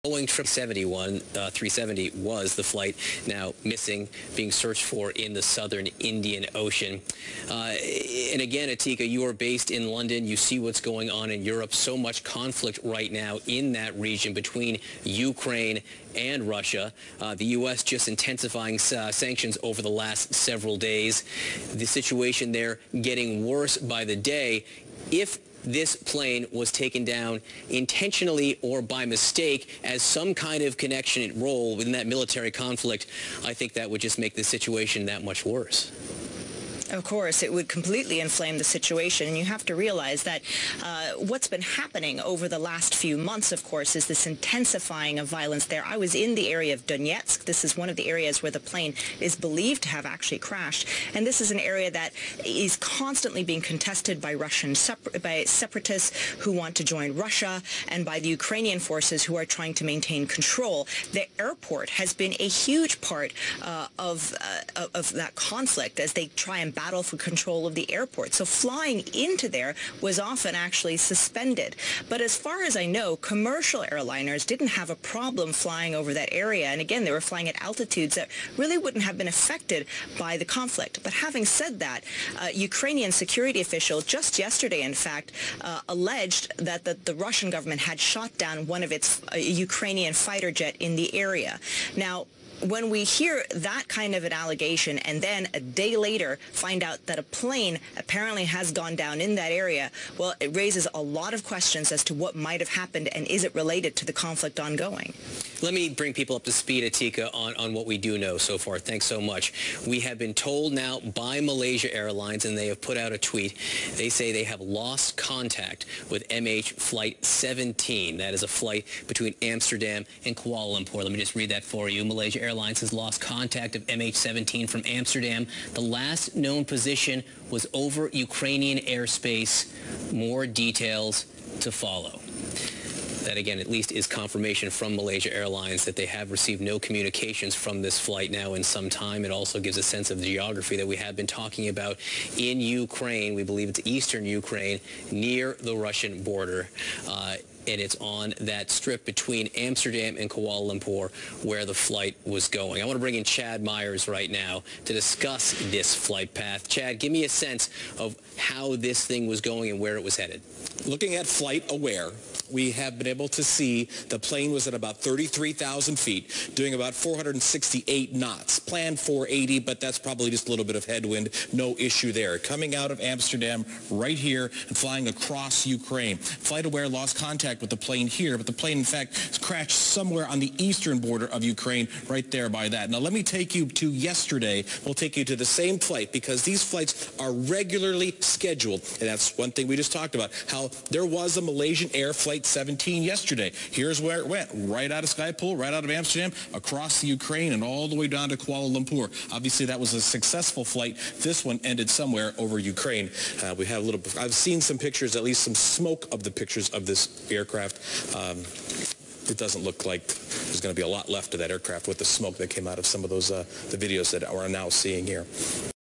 Boeing 370 was the flight now missing, being searched for in the southern Indian Ocean. And again, Atika, you are based in London. You see what's going on in Europe. So much conflict right now in that region between Ukraine and Russia. The U.S. just intensifying sanctions over the last several days. The situation there getting worse by the day. If this plane was taken down intentionally or by mistake as some kind of connection role within that military conflict, I think that would just make the situation that much worse. Of course, it would completely inflame the situation. And you have to realize that what's been happening over the last few months, of course, is this intensifying of violence there. I was in the area of Donetsk. This is one of the areas where the plane is believed to have actually crashed. And this is an area that is constantly being contested by by separatists who want to join Russia and by the Ukrainian forces who are trying to maintain control. The airport has been a huge part of that conflict as they try and battle for control of the airport. So flying into there was often actually suspended. But as far as I know, commercial airliners didn't have a problem flying over that area. And again, they were flying at altitudes that really wouldn't have been affected by the conflict. But having said that, Ukrainian security official just yesterday, in fact, alleged that the Russian government had shot down one of its Ukrainian fighter jet in the area. Now, when we hear that kind of an allegation and then a day later find out that a plane apparently has gone down in that area, well, it raises a lot of questions as to what might have happened and is it related to the conflict ongoing. Let me bring people up to speed, Atika, on what we do know so far. Thanks so much. We have been told now by Malaysia Airlines, and they have put out a tweet. They say they have lost contact with MH Flight 17. That is a flight between Amsterdam and Kuala Lumpur. Let me just read that for you. Malaysia Airlines has lost contact of MH17 from Amsterdam. The last known position was over Ukrainian airspace. More details to follow. That, again, at least is confirmation from Malaysia Airlines that they have received no communications from this flight now in some time. It also gives a sense of the geography that we have been talking about in Ukraine. We believe it's eastern Ukraine, near the Russian border. And it's on that strip between Amsterdam and Kuala Lumpur where the flight was going. I want to bring in Chad Myers right now to discuss this flight path. Chad, give me a sense of how this thing was going and where it was headed. Looking at Flight Aware, we have been able to see the plane was at about 33,000 feet, doing about 468 knots. Planned 480, but that's probably just a little bit of headwind. No issue there. Coming out of Amsterdam right here and flying across Ukraine. Flight Aware lost contact with the plane here, but the plane, in fact, crashed somewhere on the eastern border of Ukraine, right there by that. Now, let me take you to yesterday. We'll take you to the same flight because these flights are regularly scheduled, and that's one thing we just talked about, how there was a Malaysian Air Flight 17 yesterday. Here's where it went, right out of Schiphol, right out of Amsterdam, across the Ukraine, and all the way down to Kuala Lumpur. Obviously, that was a successful flight. This one ended somewhere over Ukraine. We had a little, I've seen some pictures, at least some smoke of the pictures of this aircraft. It doesn't look like there's going to be a lot left of that aircraft with the smoke that came out of some of those the videos that we're now seeing here.